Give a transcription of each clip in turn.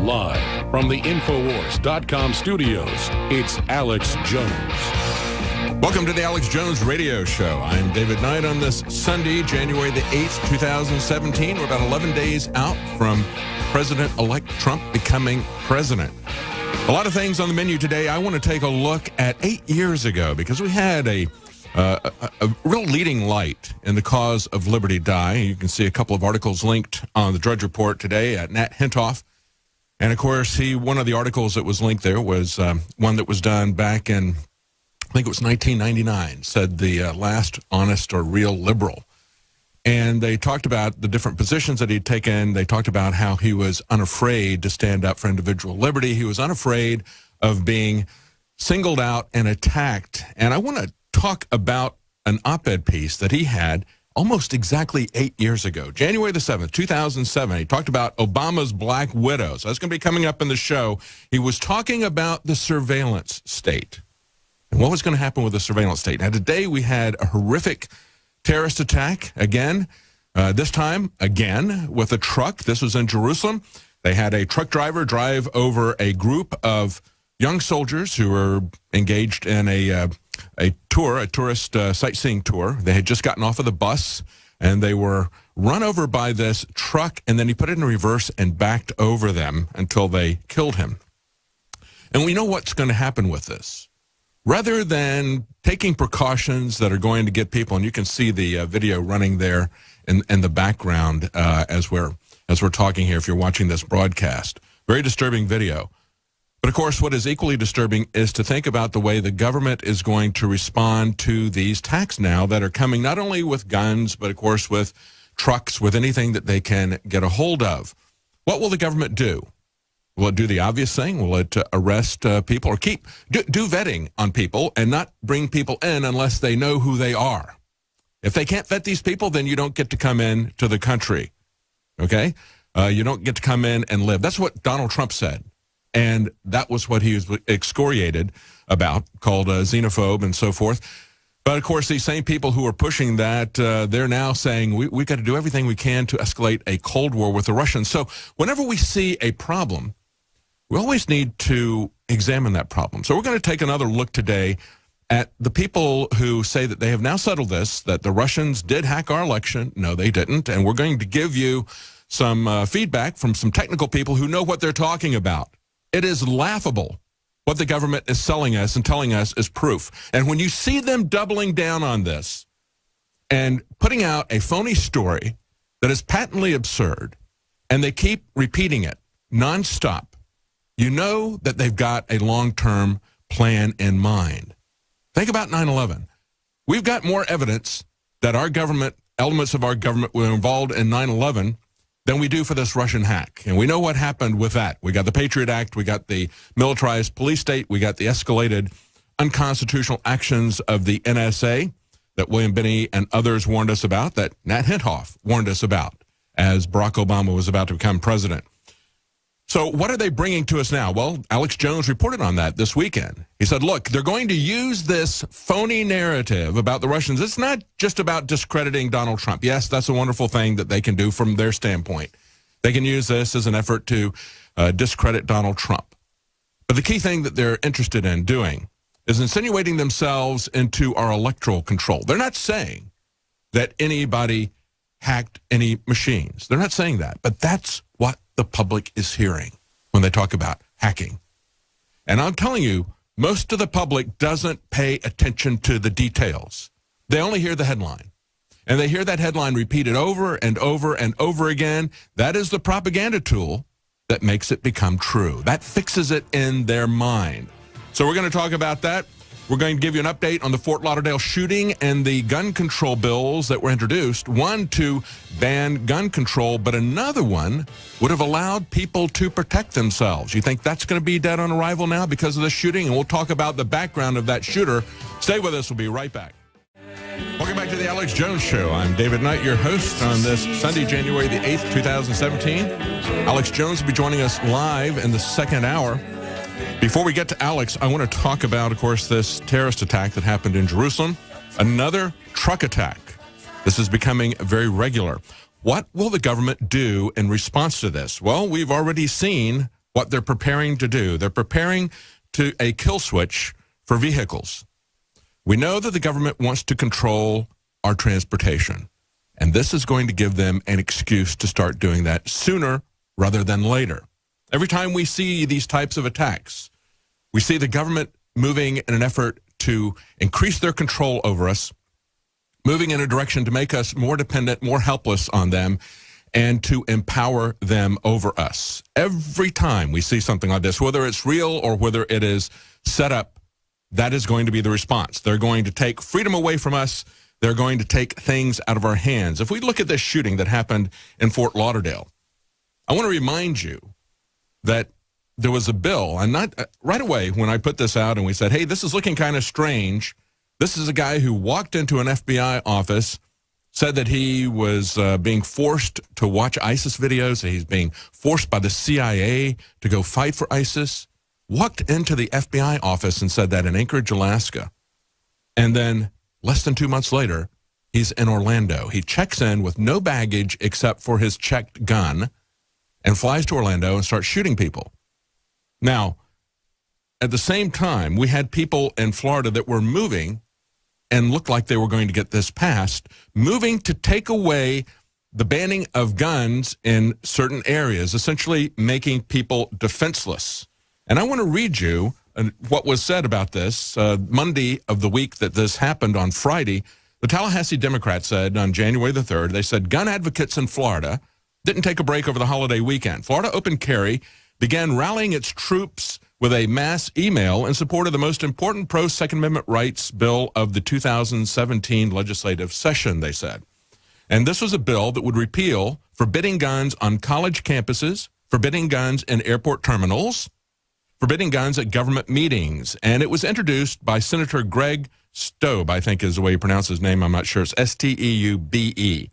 Live from the INFOWARS.com studios, it's Alex Jones. Welcome to the Alex Jones Radio Show. I'm David Knight on this Sunday, January the 8th, 2017. We're about 11 days out from President-elect Trump becoming president. A lot of things on the menu today. I want to take a look at 8 years ago because we had a real leading light in the cause of liberty die. You can see a couple of articles linked on the Drudge Report today at Nat Hintoff. And, of course, one of the articles that was linked there was one that was done back in, I think it was 1999, said the last honest or real liberal. And they talked about the different positions that he'd taken. They talked about how he was unafraid to stand up for individual liberty. He was unafraid of being singled out and attacked. And I want to talk about an op-ed piece that he had almost exactly 8 years ago, January the 7th, 2007. He talked about Obama's black widows. That's going to be coming up in the show. He was talking about the surveillance state and what was going to happen with the surveillance state. Now, today we had a horrific terrorist attack again, this time again with a truck. This was in Jerusalem. They had a truck driver drive over a group of young soldiers who were engaged in a tourist sightseeing tour. They had just gotten off of the bus, and they were run over by this truck, and then he put it in reverse and backed over them until they killed him. And we know what's going to happen with this. Rather than taking precautions that are going to get people, and you can see the video running there in the background as we're talking here if you're watching this broadcast. Very disturbing video. But, of course, what is equally disturbing is to think about the way the government is going to respond to these attacks now that are coming not only with guns, but, of course, with trucks, with anything that they can get a hold of. What will the government do? Will it do the obvious thing? Will it arrest people or do vetting on people and not bring people in unless they know who they are? If they can't vet these people, then you don't get to come in to the country, okay? You don't get to come in and live. That's what Donald Trump said. And that was what he was excoriated about, called xenophobe and so forth. But, of course, these same people who are pushing that, they're now saying we got to do everything we can to escalate a Cold War with the Russians. So whenever we see a problem, we always need to examine that problem. So we're going to take another look today at the people who say that they have now settled this, that the Russians did hack our election. No, they didn't. And we're going to give you some feedback from some technical people who know what they're talking about. It is laughable what the government is selling us and telling us is proof. And when you see them doubling down on this and putting out a phony story that is patently absurd, and they keep repeating it nonstop, you know that they've got a long-term plan in mind. Think about 9/11. We've got more evidence that our government, elements of our government were involved in 9/11 than we do for this Russian hack. And we know what happened with that. We got the Patriot Act, we got the militarized police state, we got the escalated unconstitutional actions of the NSA that William Binney and others warned us about, that Nat Hintoff warned us about as Barack Obama was about to become president. So what are they bringing to us now? Well, Alex Jones reported on that this weekend. He said, look, they're going to use this phony narrative about the Russians. It's not just about discrediting Donald Trump. Yes, that's a wonderful thing that they can do from their standpoint. They can use this as an effort to discredit Donald Trump. But the key thing that they're interested in doing is insinuating themselves into our electoral control. They're not saying that anybody hacked any machines. They're not saying that. But that's what the public is hearing when they talk about hacking. And I'm telling you, most of the public doesn't pay attention to the details. They only hear the headline. And they hear that headline repeated over and over and over again. That is the propaganda tool that makes it become true. That fixes it in their mind. So we're going to talk about that. We're going to give you an update on the Fort Lauderdale shooting and the gun control bills that were introduced. One to ban gun control, but another one would have allowed people to protect themselves. You think that's going to be dead on arrival now because of this shooting? And we'll talk about the background of that shooter. Stay with us. We'll be right back. Welcome back to the Alex Jones Show. I'm David Knight, your host on this Sunday, January the 8th, 2017. Alex Jones will be joining us live in the second hour. Before we get to Alex, I want to talk about, of course, this terrorist attack that happened in Jerusalem. Another truck attack. This is becoming very regular. What will the government do in response to this? Well, we've already seen what they're preparing to do. They're preparing to a kill switch for vehicles. We know that the government wants to control our transportation, and this is going to give them an excuse to start doing that sooner rather than later. Every time we see these types of attacks, we see the government moving in an effort to increase their control over us, moving in a direction to make us more dependent, more helpless on them, and to empower them over us. Every time we see something like this, whether it's real or whether it is set up, that is going to be the response. They're going to take freedom away from us. They're going to take things out of our hands. If we look at this shooting that happened in Fort Lauderdale, I want to remind you that there was a bill, and not right away when I put this out and we said, hey, this is looking kind of strange. This is a guy who walked into an FBI office, said that he was being forced to watch ISIS videos, that he's being forced by the CIA to go fight for ISIS, walked into the FBI office and said that in Anchorage, Alaska. And then less than 2 months later, he's in Orlando. He checks in with no baggage except for his checked gun and flies to Orlando and starts shooting people. Now, at the same time, we had people in Florida that were moving and looked like they were going to get this passed, moving to take away the banning of guns in certain areas, essentially making people defenseless. And I want to read you what was said about this Monday of the week that this happened on Friday. The Tallahassee Democrats said on January the 3rd, they said gun advocates in Florida didn't take a break over the holiday weekend. Florida Open Carry began rallying its troops with a mass email in support of the most important pro-Second Amendment rights bill of the 2017 legislative session, they said. And this was a bill that would repeal forbidding guns on college campuses, forbidding guns in airport terminals, forbidding guns at government meetings. And it was introduced by Senator Greg Steube, I think is the way you pronounce his name. I'm not sure. It's Steube.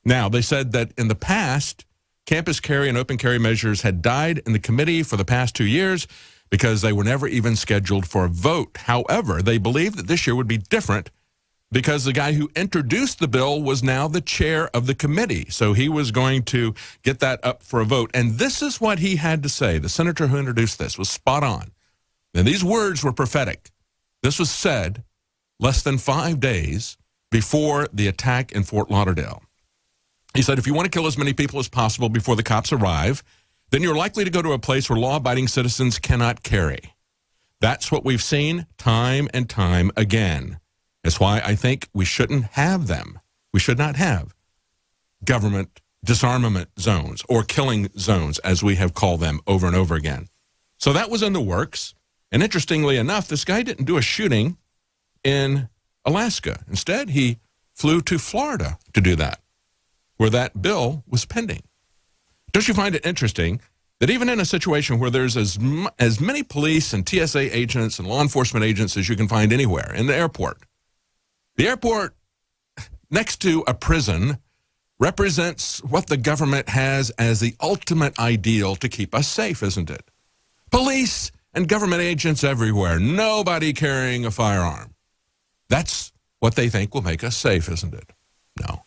Now, they said that in the past, campus carry and open carry measures had died in the committee for the past 2 years because they were never even scheduled for a vote. However, they believed that this year would be different because the guy who introduced the bill was now the chair of the committee. So he was going to get that up for a vote. And this is what he had to say. The senator who introduced this was spot on. And these words were prophetic. This was said less than 5 days before the attack in Fort Lauderdale. He said, if you want to kill as many people as possible before the cops arrive, then you're likely to go to a place where law-abiding citizens cannot carry. That's what we've seen time and time again. That's why I think we shouldn't have them. We should not have government disarmament zones or killing zones, as we have called them over and over again. So that was in the works. And interestingly enough, this guy didn't do a shooting in Alaska. Instead, he flew to Florida to do that, where that bill was pending. Don't you find it interesting that even in a situation where there's as many police and TSA agents and law enforcement agents as you can find anywhere, in the airport next to a prison represents what the government has as the ultimate ideal to keep us safe, isn't it? Police and government agents everywhere, nobody carrying a firearm. That's what they think will make us safe, isn't it? No.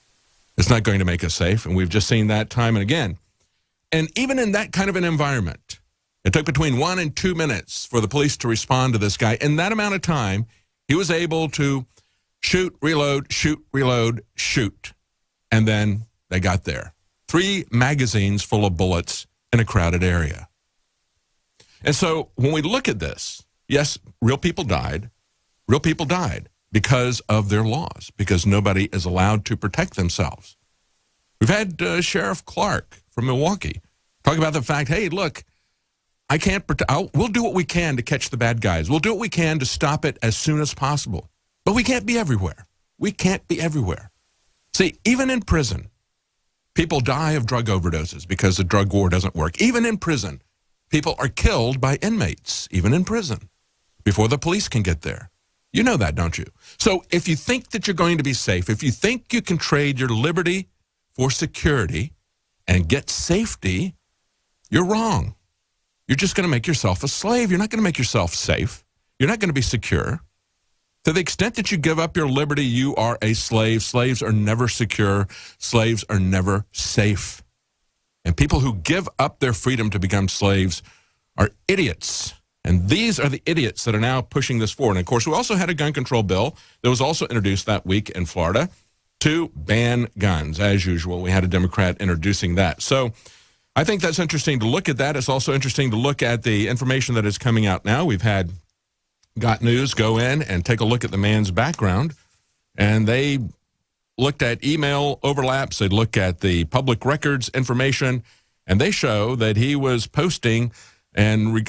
It's not going to make us safe, and we've just seen that time and again. And even in that kind of an environment, it took between 1 and 2 minutes for the police to respond to this guy. In that amount of time, he was able to shoot, reload, shoot, and then they got there. 3 magazines full of bullets in a crowded area. And so when we look at this, yes, real people died because of their laws, because nobody is allowed to protect themselves. We've had Sheriff Clark from Milwaukee talk about the fact, hey, look, I can't we'll do what we can to catch the bad guys. We'll do what we can to stop it as soon as possible. But we can't be everywhere. We can't be everywhere. See, even in prison, people die of drug overdoses because the drug war doesn't work. Even in prison, people are killed by inmates, even in prison, before the police can get there. You know that, don't you? So if you think that you're going to be safe, if you think you can trade your liberty for security and get safety, you're wrong. You're just going to make yourself a slave. You're not going to make yourself safe. You're not going to be secure. To the extent that you give up your liberty, you are a slave. Slaves are never secure. Slaves are never safe. And people who give up their freedom to become slaves are idiots. And these are the idiots that are now pushing this forward. And, of course, we also had a gun control bill that was also introduced that week in Florida to ban guns. As usual, we had a Democrat introducing that. So I think that's interesting to look at that. It's also interesting to look at the information that is coming out now. We've had Got News go in and take a look at the man's background, and they looked at email overlaps. They look at the public records information, and they show that he was posting and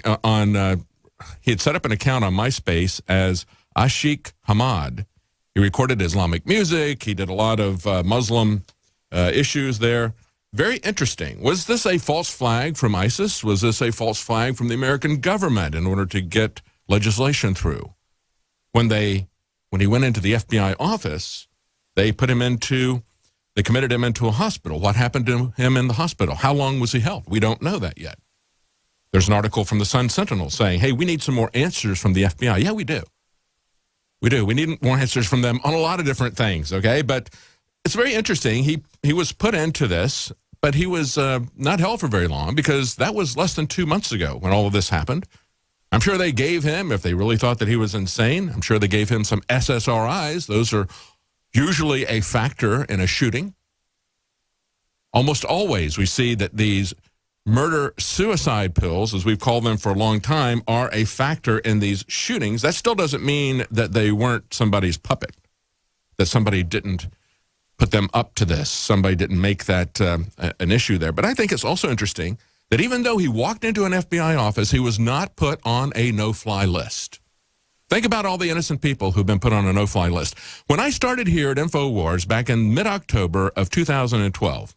he had set up an account on MySpace as Ashik Hamad. He recorded Islamic music. He did a lot of Muslim issues there. Very interesting. Was this a false flag from ISIS? Was this a false flag from the American government in order to get legislation through? When he went into the FBI office, they committed him into a hospital. What happened to him in the hospital? How long was he held? We don't know that yet. There's an article from the Sun Sentinel saying, hey, we need some more answers from the FBI. Yeah, we do. We do. We need more answers from them on a lot of different things, okay? But it's very interesting. He was put into this, but he was not held for very long because that was less than 2 months ago when all of this happened. I'm sure they gave him, if they really thought that he was insane, I'm sure they gave him some SSRIs. Those are usually a factor in a shooting. Almost always we see that these murder-suicide pills, as we've called them for a long time, are a factor in these shootings. That still doesn't mean that they weren't somebody's puppet, that somebody didn't put them up to this. Somebody didn't make that an issue there. But I think it's also interesting that even though he walked into an FBI office, he was not put on a no-fly list. Think about all the innocent people who've been put on a no-fly list. When I started here at InfoWars back in mid-October of 2012,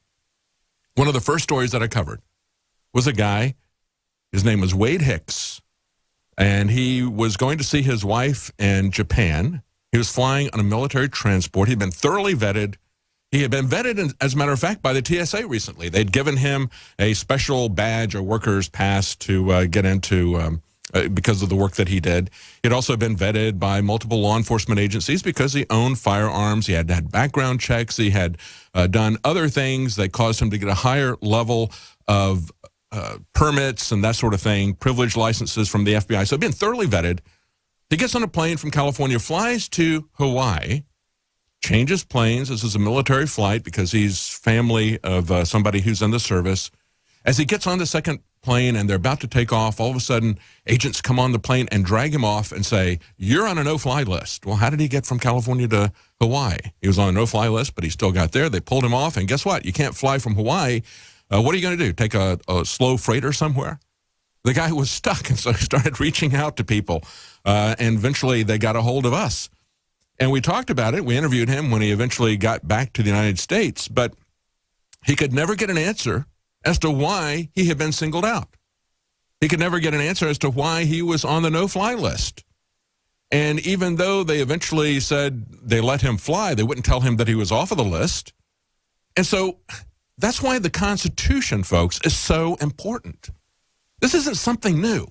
one of the first stories that I covered was a guy, his name was Wade Hicks, and he was going to see his wife in Japan. He was flying on a military transport. He'd been thoroughly vetted. He had been vetted, as a matter of fact, by the TSA recently. They'd given him a special badge, a worker's pass to get into because of the work that he did. He'd also been vetted by multiple law enforcement agencies because he owned firearms. He had had background checks. He had done other things that caused him to get a higher level of permits and that sort of thing, privilege licenses from the FBI. So he'd been thoroughly vetted. He gets on a plane from California, flies to Hawaii, changes planes. This is a military flight because he's family of somebody who's in the service. As he gets on the second plane and they're about to take off, all of a sudden agents come on the plane and drag him off and say, you're on a no-fly list. Well, how did he get from California to Hawaii? He was on a no-fly list, but he still got there. They pulled him off, and guess what? You can't fly from Hawaii. What are you going to do, take a slow freighter somewhere? The guy was stuck, and so he started reaching out to people, and eventually they got a hold of us. And we talked about it. We interviewed him when he eventually got back to the United States, but he could never get an answer as to why he had been singled out. He could never get an answer as to why he was on the no-fly list. And even though they eventually said they let him fly, they wouldn't tell him that he was off of the list. And so that's why the Constitution, folks, is so important. This isn't something new.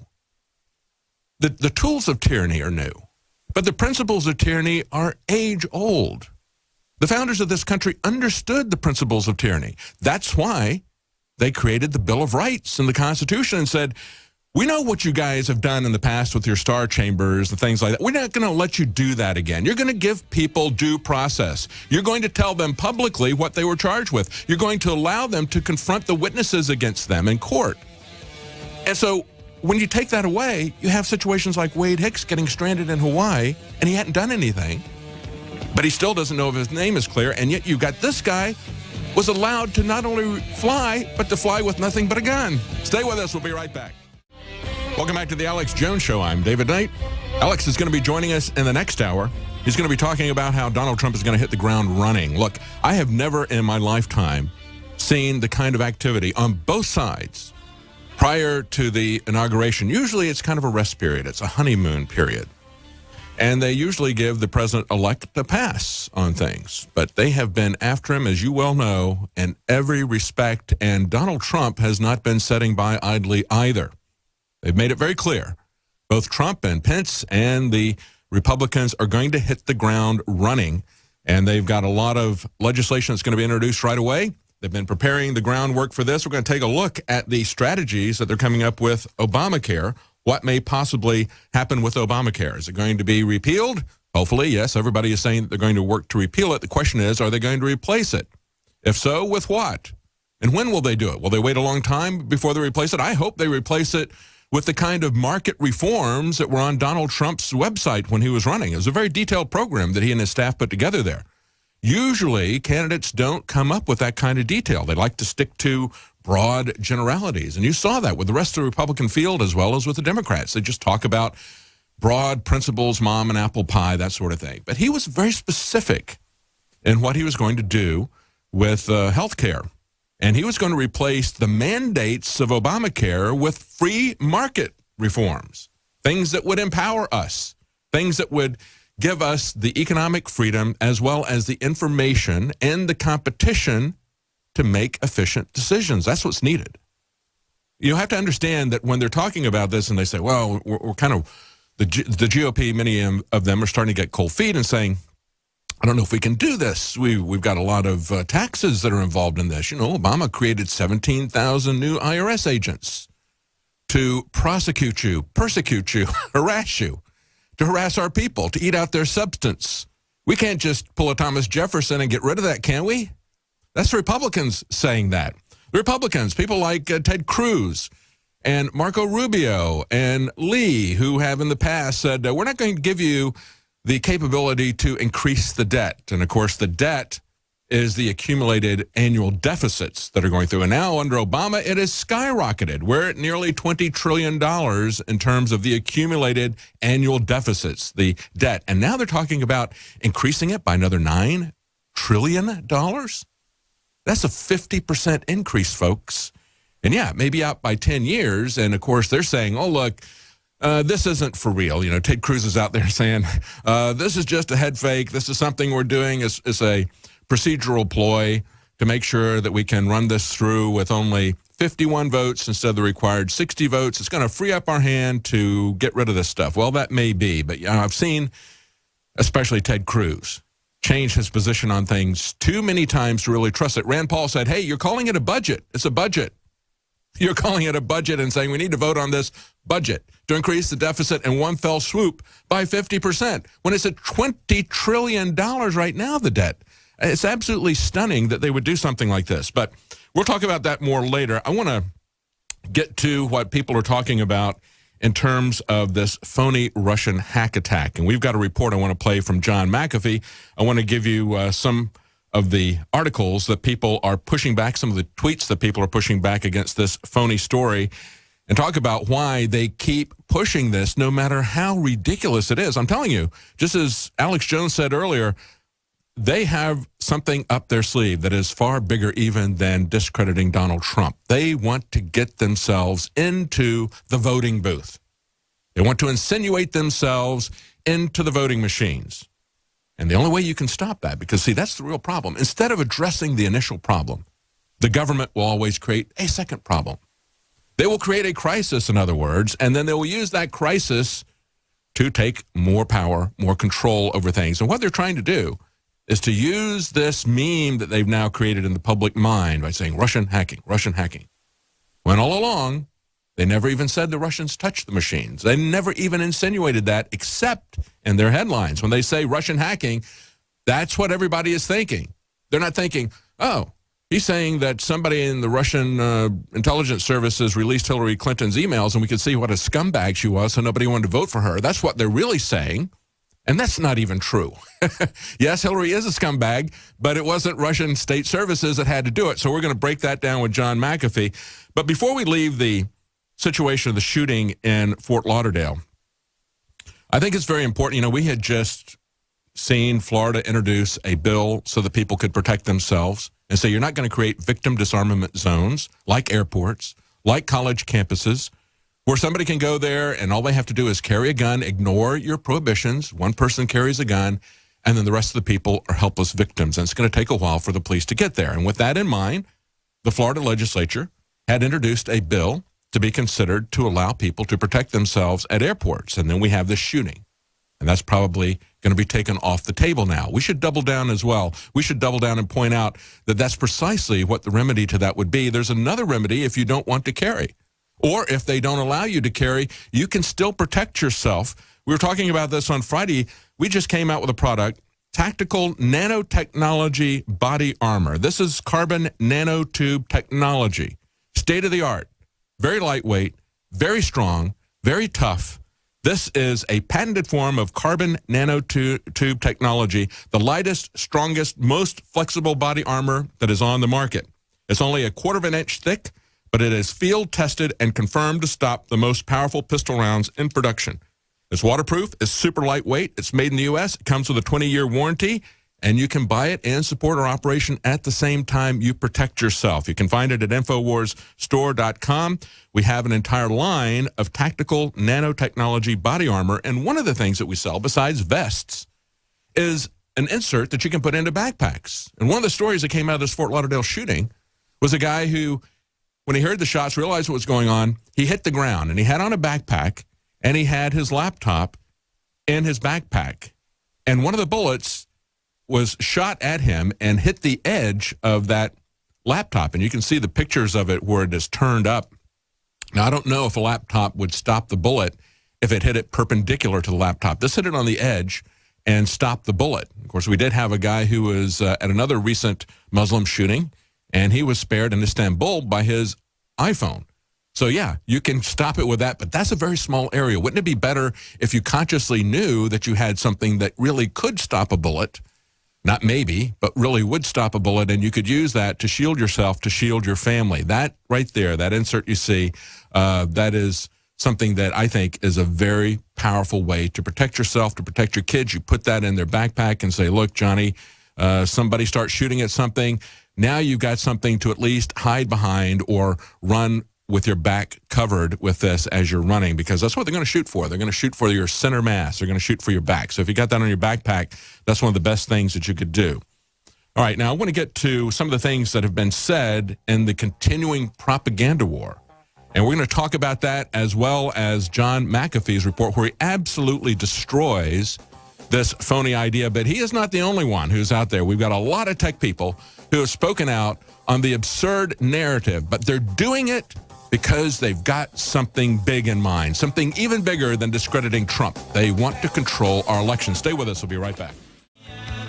The tools of tyranny are new, but the principles of tyranny are age-old. The founders of this country understood the principles of tyranny. That's why they created the Bill of Rights and the Constitution and said, we know what you guys have done in the past with your star chambers and things like that. We're not going to let you do that again. You're going to give people due process. You're going to tell them publicly what they were charged with. You're going to allow them to confront the witnesses against them in court. And so when you take that away, you have situations like Wade Hicks getting stranded in Hawaii, and he hadn't done anything, but he still doesn't know if his name is clear, and yet you got this guy was allowed to not only fly, but to fly with nothing but a gun. Stay with us. We'll be right back. Welcome back to the Alex Jones Show. I'm David Knight. Alex is going to be joining us in the next hour. He's going to be talking about how Donald Trump is going to hit the ground running. Look, I have never in my lifetime seen the kind of activity on both sides prior to the inauguration. Usually it's kind of a rest period. It's a honeymoon period. And they usually give the president-elect a pass on things. But they have been after him, as you well know, in every respect. And Donald Trump has not been sitting by idly either. They've made it very clear. Both Trump and Pence and the Republicans are going to hit the ground running. And they've got a lot of legislation that's going to be introduced right away. They've been preparing the groundwork for this. We're going to take a look at the strategies that they're coming up with Obamacare. What may possibly happen with Obamacare? Is it going to be repealed? Hopefully, yes. Everybody is saying that they're going to work to repeal it. The question is, are they going to replace it? If so, with what? And when will they do it? Will they wait a long time before they replace it? I hope they replace it with the kind of market reforms that were on Donald Trump's website when he was running. It was a very detailed program that he and his staff put together there. Usually, candidates don't come up with that kind of detail. They like to stick to broad generalities. And you saw that with the rest of the Republican field as well as with the Democrats. They just talk about broad principles, mom and apple pie, that sort of thing. But he was very specific in what he was going to do with health care. And he was going to replace the mandates of Obamacare with free market reforms, things that would empower us, things that would give us the economic freedom as well as the information and the competition to make efficient decisions. That's what's needed. You have to understand that when they're talking about this and they say, well, we're kind of, the GOP, many of them are starting to get cold feet and saying, I don't know if we can do this. We've got a lot of taxes that are involved in this. You know, Obama created 17,000 new IRS agents to prosecute you, persecute you, harass you, to harass our people, to eat out their substance. We can't just pull a Thomas Jefferson and get rid of that, can we? That's the Republicans saying that. The Republicans, people like Ted Cruz and Marco Rubio and Lee, who have in the past said, we're not going to give you the capability to increase the debt. And, of course, the debt is the accumulated annual deficits that are going through. And now under Obama, it has skyrocketed. We're at nearly $20 trillion in terms of the accumulated annual deficits, the debt. And now they're talking about increasing it by another $9 trillion. That's a 50% increase, folks. And, yeah, maybe out by 10 years. And, of course, they're saying, oh, look, this isn't for real. You know, Ted Cruz is out there saying, this is just a head fake. This is something we're doing. It's a procedural ploy to make sure that we can run this through with only 51 votes instead of the required 60 votes. It's going to free up our hand to get rid of this stuff. Well, that may be, but I've seen, especially Ted Cruz, change his position on things too many times to really trust it. Rand Paul said, hey, you're calling it a budget. It's a budget. You're calling it a budget and saying we need to vote on this budget to increase the deficit in one fell swoop by 50%, when it's at $20 trillion right now, the debt. It's absolutely stunning that they would do something like this. But we'll talk about that more later. I want to get to what people are talking about in terms of this phony Russian hack attack. And we've got a report I want to play from John McAfee. I want to give you some of the articles that people are pushing back, some of the tweets that people are pushing back against this phony story, and talk about why they keep pushing this no matter how ridiculous it is. I'm telling you, just as Alex Jones said earlier, they have something up their sleeve that is far bigger even than discrediting Donald Trump. They want to get themselves into the voting booth. They want to insinuate themselves into the voting machines. And the only way you can stop that, because, see, that's the real problem. Instead of addressing the initial problem, the government will always create a second problem. They will create a crisis, in other words, and then they will use that crisis to take more power, more control over things. And what they're trying to do is to use this meme that they've now created in the public mind by saying Russian hacking, when all along they never even said the Russians touched the machines. They never even insinuated that, except in their headlines. When they say Russian hacking, that's what everybody is thinking. They're not thinking, oh, he's saying that somebody in the Russian intelligence services released Hillary Clinton's emails and we could see what a scumbag she was, so nobody wanted to vote for her. That's what they're really saying. And that's not even true. Yes, Hillary is a scumbag, but it wasn't Russian state services that had to do it. So we're going to break that down with John McAfee. But before we leave the situation of the shooting in Fort Lauderdale, I think it's very important. You know, we had just seen Florida introduce a bill so that people could protect themselves and say you're not going to create victim disarmament zones like airports, like college campuses, where somebody can go there and all they have to do is carry a gun, ignore your prohibitions. One person carries a gun, and then the rest of the people are helpless victims. And it's going to take a while for the police to get there. And with that in mind, the Florida legislature had introduced a bill to be considered to allow people to protect themselves at airports. And then we have this shooting. And that's probably going to be taken off the table now. We should double down as well. We should double down and point out that that's precisely what the remedy to that would be. There's another remedy if you don't want to carry. Or if they don't allow you to carry, you can still protect yourself. We were talking about this on Friday. We just came out with a product, Tactical Nanotechnology Body Armor. This is carbon nanotube technology. State-of-the-art. Very lightweight, very strong, very tough. This is a patented form of carbon nanotube technology, the lightest, strongest, most flexible body armor that is on the market. It's only 1/4 of an inch thick, but it is field-tested and confirmed to stop the most powerful pistol rounds in production. It's waterproof, it's super lightweight, it's made in the U.S., it comes with a 20-year warranty, and you can buy it and support our operation at the same time you protect yourself. You can find it at InfoWarsStore.com. We have an entire line of tactical nanotechnology body armor, and one of the things that we sell, besides vests, is an insert that you can put into backpacks. And one of the stories that came out of this Fort Lauderdale shooting was a guy who, when he heard the shots, realized what was going on, he hit the ground, and he had on a backpack, and he had his laptop in his backpack. And one of the bullets was shot at him and hit the edge of that laptop. And you can see the pictures of it where it is turned up. Now, I don't know if a laptop would stop the bullet if it hit it perpendicular to the laptop. This hit it on the edge and stopped the bullet. Of course, we did have a guy who was at another recent Muslim shooting, and he was spared in Istanbul by his iPhone. So, yeah, you can stop it with that, but that's a very small area. Wouldn't it be better if you consciously knew that you had something that really could stop a bullet? Not maybe, but really would stop a bullet, and you could use that to shield yourself, to shield your family. That right there, that insert you see, that is something that I think is a very powerful way to protect yourself, to protect your kids. You put that in their backpack and say, look, Johnny, somebody starts shooting at something. Now you've got something to at least hide behind or run with your back covered with this as you're running, because that's what they're going to shoot for. They're going to shoot for your center mass. They're going to shoot for your back. So if you got that on your backpack, that's one of the best things that you could do. All right, now I want to get to some of the things that have been said in the continuing propaganda war. And we're going to talk about that as well as John McAfee's report, where he absolutely destroys this phony idea. But he is not the only one who's out there. We've got a lot of tech people who have spoken out on the absurd narrative, but they're doing it because they've got something big in mind, something even bigger than discrediting Trump. They want to control our election. Stay with us. We'll be right back.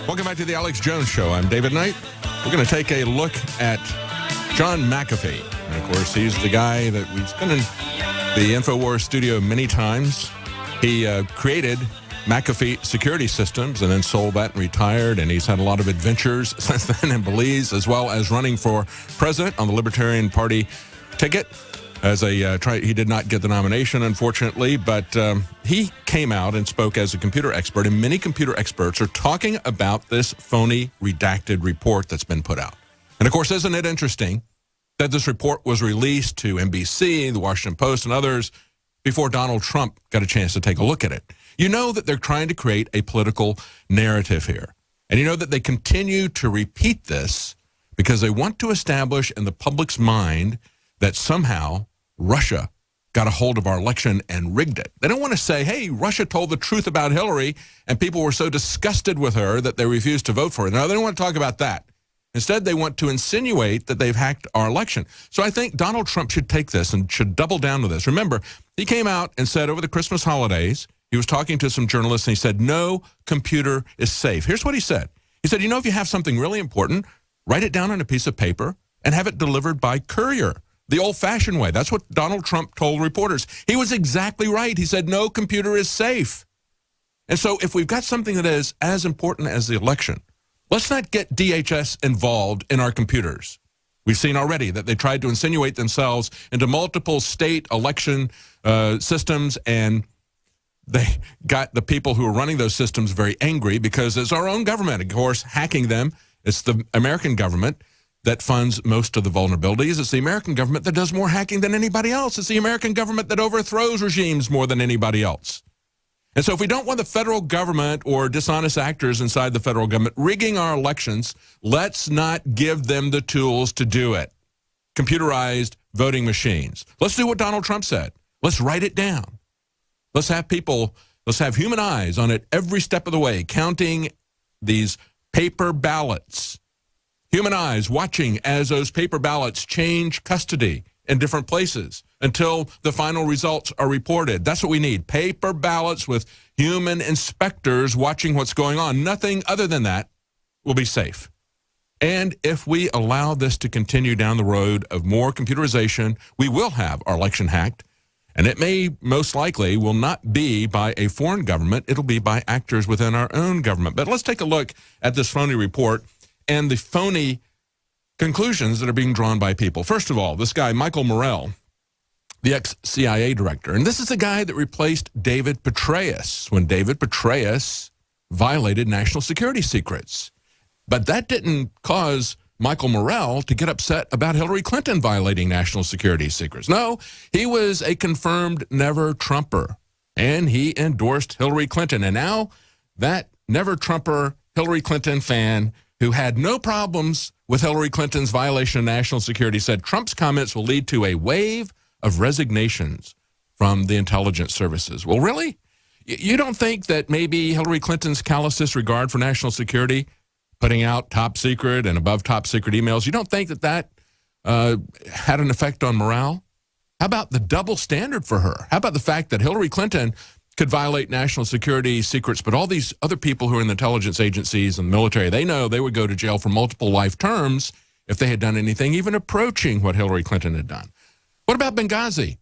Welcome back to the Alex Jones Show. I'm David Knight. We're going to take a look at John McAfee. And, of course, he's the guy that we've been in the InfoWar studio many times. He created McAfee Security Systems and then sold that and retired, and he's had a lot of adventures since then in Belize, as well as running for president on the Libertarian Party ticket. As a he did not get the nomination, unfortunately, but he came out and spoke as a computer expert, and many computer experts are talking about this phony redacted report that's been put out. And, of course, isn't it interesting that this report was released to NBC, the Washington Post, and others before Donald Trump got a chance to take a look at it? You know that they're trying to create a political narrative here. And you know that they continue to repeat this because they want to establish in the public's mind that somehow Russia got a hold of our election and rigged it. They don't want to say, hey, Russia told the truth about Hillary and people were so disgusted with her that they refused to vote for her. No, they don't want to talk about that. Instead, they want to insinuate that they've hacked our election. So I think Donald Trump should take this and should double down with this. Remember, he came out and said over the Christmas holidays, he was talking to some journalists and he said, no computer is safe. Here's what he said. He said, you know, if you have something really important, write it down on a piece of paper and have it delivered by courier. The old-fashioned way. That's what Donald Trump told reporters. He was exactly right. He said, no computer is safe. And so if we've got something that is as important as the election, let's not get DHS involved in our computers. We've seen already that they tried to insinuate themselves into multiple state election systems, and they got the people who are running those systems very angry because it's our own government, of course, hacking them. It's the American government that funds most of the vulnerabilities. It's the American government that does more hacking than anybody else. It's the American government that overthrows regimes more than anybody else. And so if we don't want the federal government or dishonest actors inside the federal government rigging our elections, let's not give them the tools to do it. Computerized voting machines. Let's do what Donald Trump said. Let's write it down. Let's have people Let's have human eyes on it every step of the way, counting these paper ballots. Human eyes watching as those paper ballots change custody in different places until the final results are reported. That's what we need, paper ballots with human inspectors watching what's going on. Nothing other than that will be safe. And if we allow this to continue down the road of more computerization, we will have our election hacked. And it may most likely will not be by a foreign government. It'll be by actors within our own government. But let's take a look at this phony report and the phony conclusions that are being drawn by people. First of all, this guy, Michael Morrell, the ex-CIA director. And this is the guy that replaced David Petraeus when David Petraeus violated national security secrets. But that didn't cause Michael Morrell to get upset about Hillary Clinton violating national security secrets. No, he was a confirmed never-Trumper, and he endorsed Hillary Clinton. And now that never-Trumper Hillary Clinton fan who had no problems with Hillary Clinton's violation of national security said Trump's comments will lead to a wave of resignations from the intelligence services. Well, really? You don't think that maybe Hillary Clinton's callous disregard for national security, putting out top secret and above top secret emails, you don't think that that had an effect on morale? How about the double standard for her? How about the fact that Hillary Clinton could violate national security secrets, but all these other people who are in the intelligence agencies and the military, they know they would go to jail for multiple life terms if they had done anything even approaching what Hillary Clinton had done. What about Benghazi?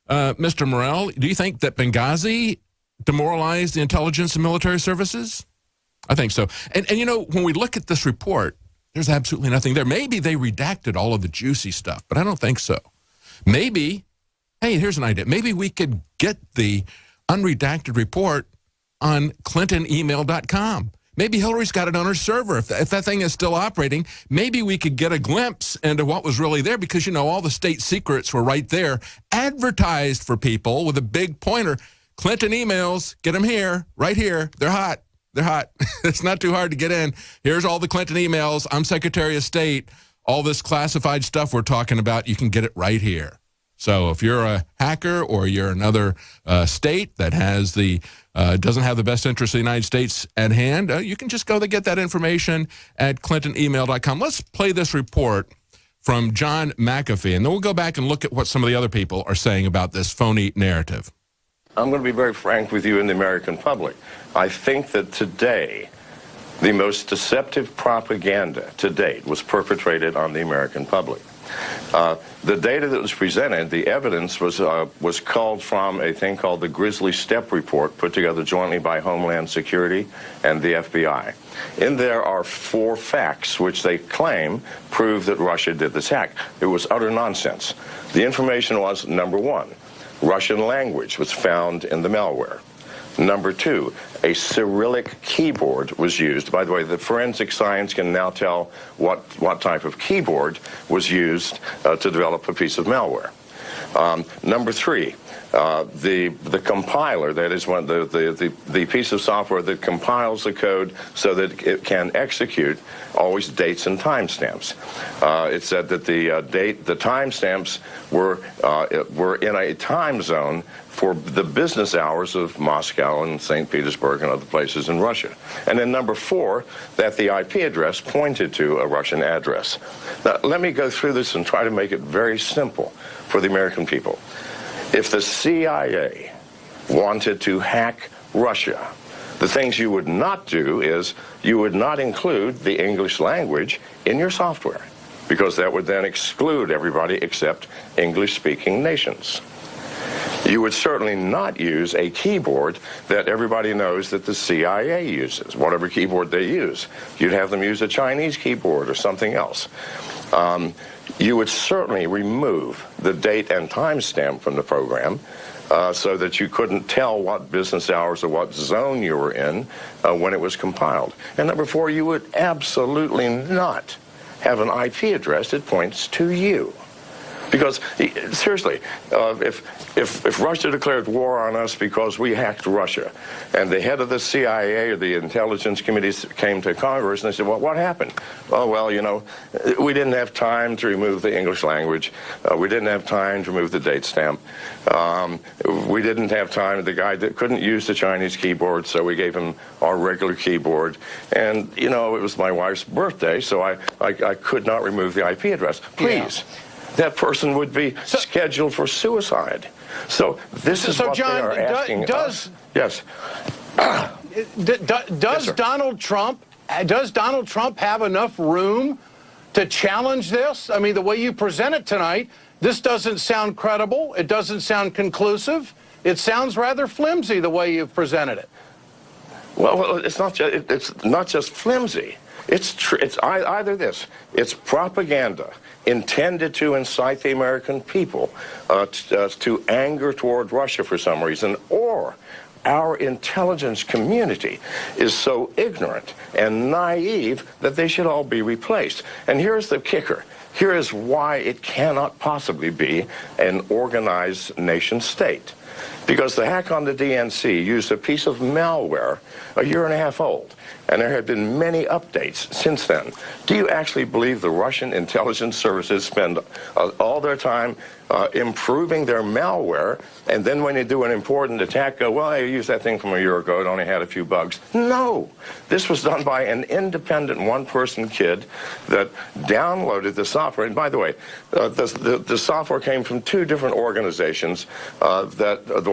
Mr. Morrell, do you think that Benghazi demoralized the intelligence and military services? I think so. And you know, when we look at this report, there's absolutely nothing there. Maybe they redacted all of the juicy stuff, but I don't think so. Maybe, hey, here's an idea. Maybe we could get the unredacted report on clintonemail.com. Maybe Hillary's got it on her server. If that thing is still operating, maybe we could get a glimpse into what was really there because, you know, all the state secrets were right there, advertised for people with a big pointer. Clinton emails, get them here, right here. They're hot. They're hot. It's not too hard to get in. Here's all the Clinton emails. I'm Secretary of State. All this classified stuff we're talking about, you can get it right here. So if you're a hacker or you're another state that has the doesn't have the best interest of the United States at hand, you can just go to get that information at clintonemail.com. Let's play this report from John McAfee, and then we'll go back and look at what some of the other people are saying about this phony narrative. I'm going to be very frank with you and the American public. I think that today, the most deceptive propaganda to date was perpetrated on the American public. The data that was presented, the evidence was called from a thing called the Grizzly Step Report, put together jointly by Homeland Security and the FBI. In there are 4 facts which they claim prove that Russia did this hack. It was utter nonsense. The information was, number 1, Russian language was found in the malware. Number 2, a Cyrillic keyboard was used. By the way, the forensic science can now tell what type of keyboard was used to develop a piece of malware. Number 3, the compiler, that is the piece of software that compiles the code so that it can execute, always dates and timestamps. It said that the timestamps were in a time zone for the business hours of Moscow and St. Petersburg and other places in Russia. And then number 4, that the IP address pointed to a Russian address. Now, let me go through this and try to make it very simple for the American people. If the CIA wanted to hack Russia, the things you would not do is you would not include the English language in your software, because that would then exclude everybody except English-speaking nations. You would certainly not use a keyboard that everybody knows that the CIA uses, whatever keyboard they use. You'd have them use a Chinese keyboard or something else. You would certainly remove the date and timestamp from the program so that you couldn't tell what business hours or what zone you were in when it was compiled. And number 4, you would absolutely not have an IP address that points to you. Because, seriously, if Russia declared war on us because we hacked Russia, and the head of the CIA or the intelligence committees came to Congress and they said, well, what happened? Oh, well, you know, we didn't have time to remove the English language. We didn't have time to remove the date stamp. We didn't have time. The guy couldn't use the Chinese keyboard, so we gave him our regular keyboard. And, you know, it was my wife's birthday, so I could not remove the IP address. Please. Yeah. That person would be scheduled for suicide. So this is what John, they are asking us. Yes. Does Donald Trump have enough room to challenge this? I mean, the way you present it tonight, this doesn't sound credible. It doesn't sound conclusive. It sounds rather flimsy the way you've presented it. Well, it's not just flimsy. It's either this. It's propaganda intended to incite the American people to anger toward Russia for some reason, or our intelligence community is so ignorant and naive that they should all be replaced. And here's the kicker. Here is why it cannot possibly be an organized nation state. Because the hack on the DNC used a piece of malware a year and a half old, and there have been many updates since then. Do you actually believe the Russian intelligence services spend all their time improving their malware, and then when you do an important attack, go, well, I used that thing from a year ago, it only had a few bugs? No. This was done by an independent one-person kid that downloaded the software. And by the way, the software came from two different organizations or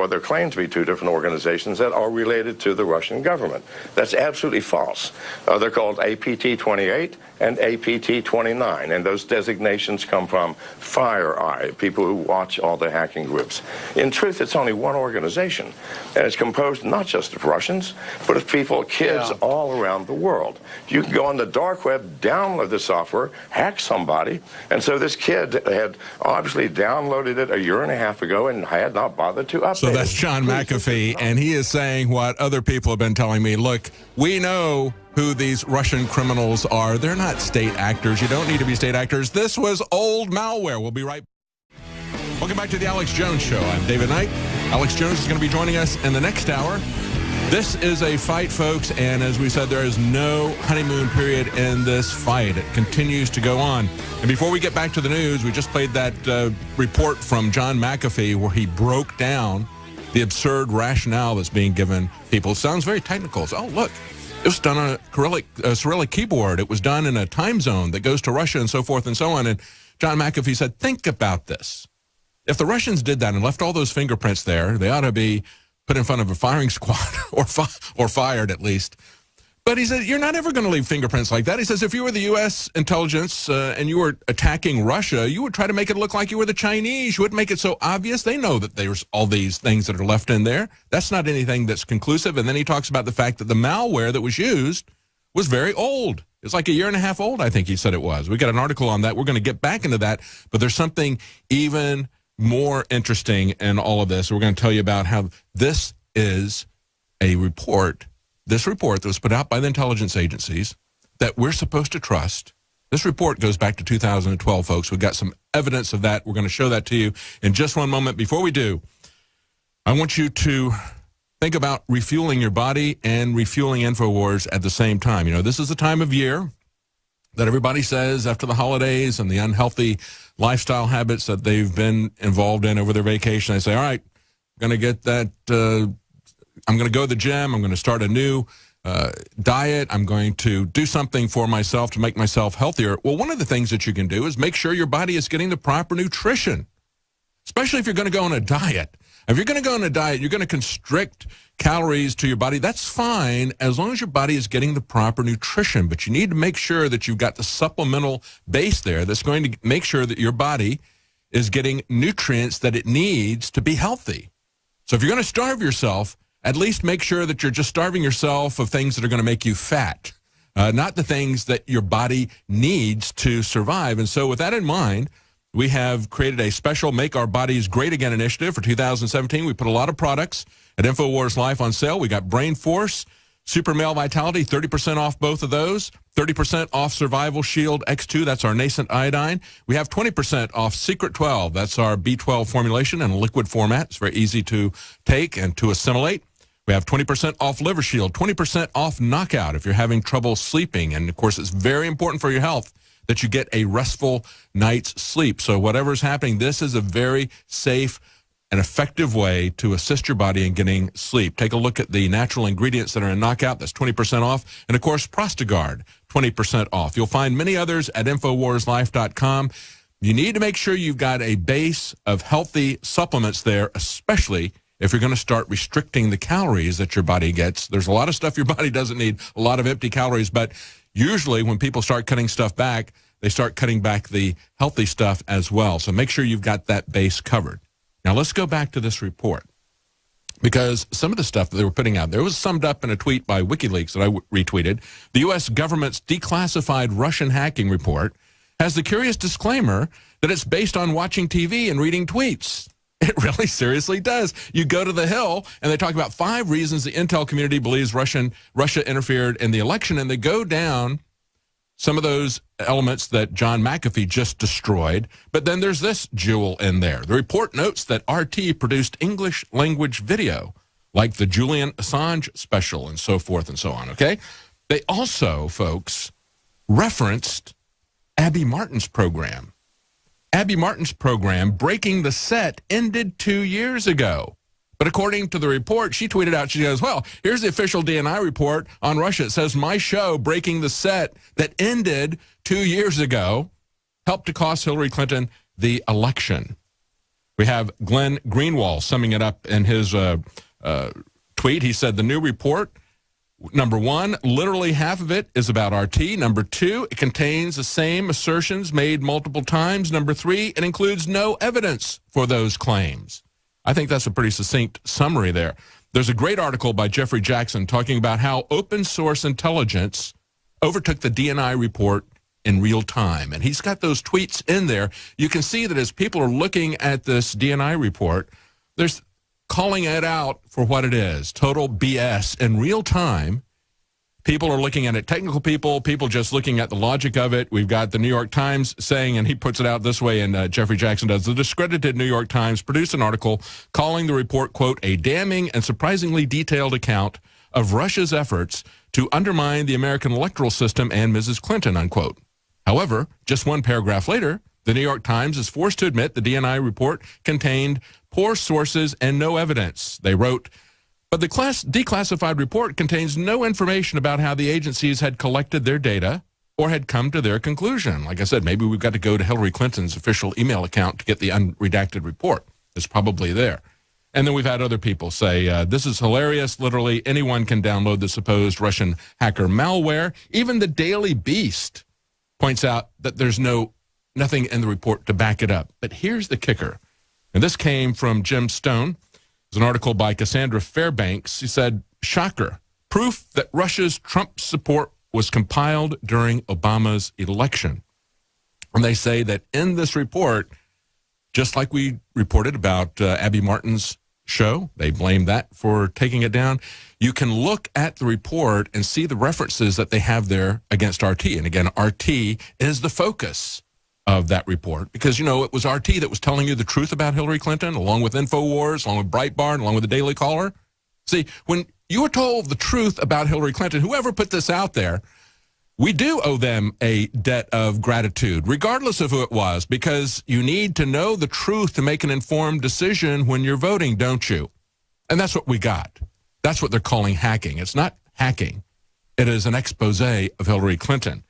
they're claimed to be two different organizations that are related to the Russian government. That's absolutely false. They're called APT-28 and APT-29, and those designations come from FireEye, people who watch all the hacking groups. In truth, it's only one organization, and it's composed not just of Russians, but of people, kids all around the world. You can go on the dark web, download the software, hack somebody, and so this kid had obviously downloaded it a year and a half ago and had not bothered to update it. So that's John McAfee, and he is saying what other people have been telling me. Look, we know who these Russian criminals are. They're not state actors. You don't need to be state actors. This was old malware. We'll be right back. Welcome back to the Alex Jones Show. I'm David Knight. Alex Jones is going to be joining us in the next hour. This is a fight, folks, and as we said, there is no honeymoon period in this fight. It continues to go on. And before we get back to the news, we just played that report from John McAfee where he broke down the absurd rationale that's being given people. It sounds very technical. So, oh, look. It was done on a Cyrillic keyboard. It was done in a time zone that goes to Russia and so forth and so on. And John McAfee said, think about this. If the Russians did that and left all those fingerprints there, they ought to be put in front of a firing squad or fired at least. But he said, you're not ever going to leave fingerprints like that. He says, if you were the U.S. intelligence and you were attacking Russia, you would try to make it look like you were the Chinese. You wouldn't make it so obvious. They know that there's all these things that are left in there. That's not anything that's conclusive. And then he talks about the fact that the malware that was used was very old. It's like a year and a half old, I think he said it was. We got an article on that. We're going to get back into that. But there's something even more interesting in all of this. We're going to tell you about how this is a report. This report that was put out by the intelligence agencies that we're supposed to trust. This report goes back to 2012, folks. We've got some evidence of that. We're going to show that to you in just one moment. Before we do, I want you to think about refueling your body and refueling INFOWARs at the same time. You know, this is the time of year that everybody says after the holidays and the unhealthy lifestyle habits that they've been involved in over their vacation, they say, all right, I'm going to get that I'm going to go to the gym. I'm going to start a new diet. I'm going to do something for myself to make myself healthier. Well, one of the things that you can do is make sure your body is getting the proper nutrition, especially if you're going to go on a diet. If you're going to go on a diet, you're going to constrict calories to your body. That's fine as long as your body is getting the proper nutrition. But you need to make sure that you've got the supplemental base there that's going to make sure that your body is getting nutrients that it needs to be healthy. So if you're going to starve yourself, at least make sure that you're just starving yourself of things that are going to make you fat, not the things that your body needs to survive. And so with that in mind, we have created a special Make Our Bodies Great Again initiative for 2017. We put a lot of products at InfoWars Life on sale. We got Brain Force, Super Male Vitality, 30% off both of those. 30% off Survival Shield X2, that's our nascent iodine. We have 20% off Secret 12, that's our B12 formulation in liquid format. It's very easy to take and to assimilate. We have 20% off Liver Shield, 20% off Knockout if you're having trouble sleeping. And, of course, it's very important for your health that you get a restful night's sleep. So whatever's happening, this is a very safe and effective way to assist your body in getting sleep. Take a look at the natural ingredients that are in Knockout. That's 20% off. And, of course, Prostagard, 20% off. You'll find many others at InfoWarsLife.com. You need to make sure you've got a base of healthy supplements there, especially if you're going to start restricting the calories that your body gets. There's a lot of stuff your body doesn't need, a lot of empty calories, but usually when people start cutting stuff back, they start cutting back the healthy stuff as well. So make sure you've got that base covered. Now, let's go back to this report, because some of the stuff that they were putting out there was summed up in a tweet by WikiLeaks that I retweeted. The U.S. government's declassified Russian hacking report has the curious disclaimer that it's based on watching TV and reading tweets. It really seriously does. You go to the Hill, and they talk about 5 reasons the intel community believes Russia interfered in the election, and they go down some of those elements that John McAfee just destroyed. But then there's this jewel in there. The report notes that RT produced English language video, like the Julian Assange special and so forth and so on, okay? They also, folks, referenced Abby Martin's program. Abby Martin's program, Breaking the Set, ended 2 years ago. But according to the report, she tweeted out, she goes, well, here's the official DNI report on Russia. It says, my show, Breaking the Set, that ended 2 years ago, helped to cost Hillary Clinton the election. We have Glenn Greenwald summing it up in his tweet. He said, the new report, number 1, literally half of it is about RT. Number 2, it contains the same assertions made multiple times. Number 3, it includes no evidence for those claims. I think that's a pretty succinct summary there. There's a great article by Jeffrey Jackson talking about how open source intelligence overtook the DNI report in real time. And he's got those tweets in there. You can see that as people are looking at this DNI report, there's calling it out for what it is, total BS in real time. People are looking at it, technical people just looking at the logic of it. We've got the New York Times saying, and he puts it out this way, and Jeffrey Jackson does, the discredited New York Times produced an article calling the report, quote, a damning and surprisingly detailed account of Russia's efforts to undermine the American electoral system and Mrs. Clinton, unquote. However, just one paragraph later, the New York Times is forced to admit the DNI report contained poor sources and no evidence. They wrote, but the declassified report contains no information about how the agencies had collected their data or had come to their conclusion. Like I said, maybe we've got to go to Hillary Clinton's official email account to get the unredacted report. It's probably there. And then we've had other people say, this is hilarious. Literally anyone can download the supposed Russian hacker malware. Even the Daily Beast points out that there's nothing in the report to back it up. But here's the kicker. And this came from Jim Stone. There's an article by Cassandra Fairbanks. He said, shocker, proof that Russia's Trump support was compiled during Obama's election. And they say that in this report, just like we reported about Abby Martin's show, they blame that for taking it down. You can look at the report and see the references that they have there against RT. And again, RT is the focus of that report, because, you know, it was RT that was telling you the truth about Hillary Clinton, along with InfoWars, along with Breitbart, along with the Daily Caller. See, when you were told the truth about Hillary Clinton, whoever put this out there, we do owe them a debt of gratitude, regardless of who it was, because you need to know the truth to make an informed decision when you're voting, don't you? And that's what we got. That's what they're calling hacking. It's not hacking. It is an expose of Hillary Clinton.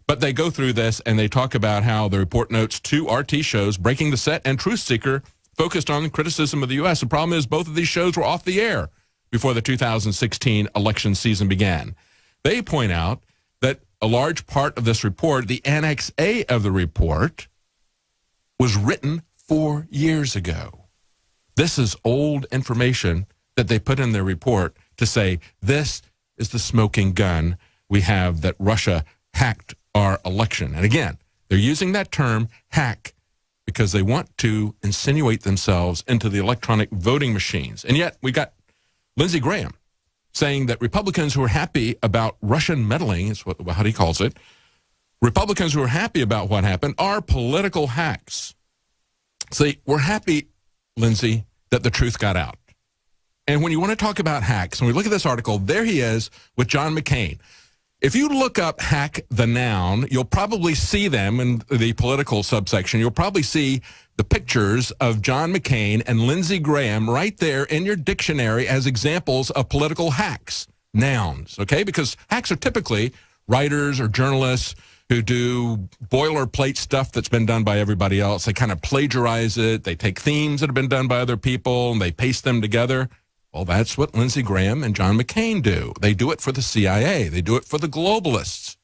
But they go through this, and they talk about how the report notes 2 RT shows, Breaking the Set and Truth Seeker, focused on criticism of the U.S. The problem is both of these shows were off the air before the 2016 election season began. They point out that a large part of this report, the Annex A of the report, was written 4 years ago. This is old information that they put in their report to say, this is the smoking gun we have that Russia hacked our election. And again, they're using that term, hack, because they want to insinuate themselves into the electronic voting machines. And yet we got Lindsey Graham saying that Republicans who are happy about Russian meddling, is how he calls it, Republicans who are happy about what happened are political hacks. See, we're happy, Lindsay, that the truth got out. And when you want to talk about hacks, when we look at this article, there he is with John McCain. If you look up hack the noun, you'll probably see them in the political subsection. You'll probably see the pictures of John McCain and Lindsey Graham right there in your dictionary as examples of political hacks, nouns, okay? Because hacks are typically writers or journalists who do boilerplate stuff that's been done by everybody else. They kind of plagiarize it. They take themes that have been done by other people and they paste them together. Well, that's what Lindsey Graham and John McCain do. They do it for the CIA. They do it for the globalists.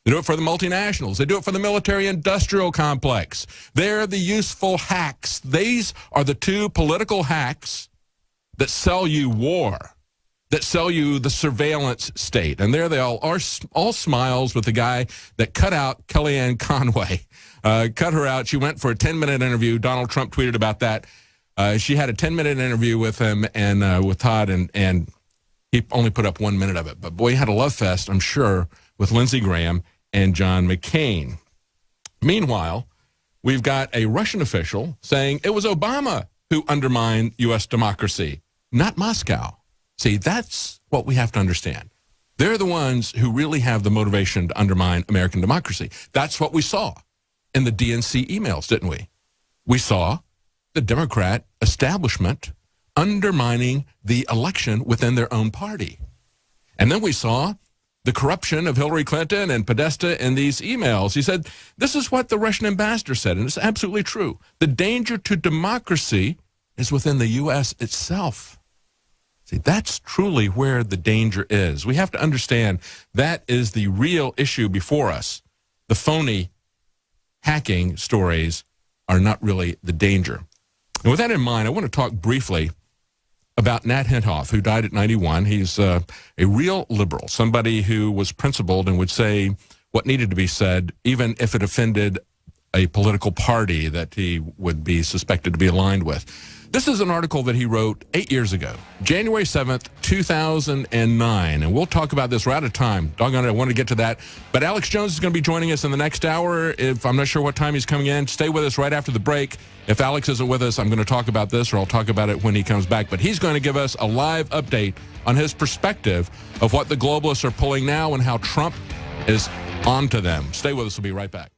They do it for the multinationals. They do it for the military-industrial complex. They're the useful hacks. These are the two political hacks that sell you war, that sell you the surveillance state. And there they all are, all smiles with the guy that cut out Kellyanne Conway. Cut her out. She went for a 10-minute interview. Donald Trump tweeted about that. She had a 10-minute interview with him and with Todd, and he only put up 1 minute of it. But boy, he had a love fest, I'm sure, with Lindsey Graham and John McCain. Meanwhile, we've got a Russian official saying it was Obama who undermined U.S. democracy, not Moscow. See, that's what we have to understand. They're the ones who really have the motivation to undermine American democracy. That's what we saw in the DNC emails, didn't we? We saw the Democrat establishment undermining the election within their own party. And then we saw the corruption of Hillary Clinton and Podesta in these emails. He said, this is what the Russian ambassador said, and it's absolutely true. The danger to democracy is within the U.S. itself. See, that's truly where the danger is. We have to understand that is the real issue before us. The phony hacking stories are not really the danger. And with that in mind, I want to talk briefly about Nat Henhoff, who died at 91. He's a real liberal, somebody who was principled and would say what needed to be said, even if it offended a political party that he would be suspected to be aligned with. This is an article that he wrote 8 years ago, January 7th, 2009. And we'll talk about this. We're out of time. Doggone it, I want to get to that. But Alex Jones is going to be joining us in the next hour. If I'm not sure what time he's coming in, stay with us right after the break. If Alex isn't with us, I'm going to talk about this, or I'll talk about it when he comes back. But he's going to give us a live update on his perspective of what the globalists are pulling now and how Trump is onto them. Stay with us. We'll be right back.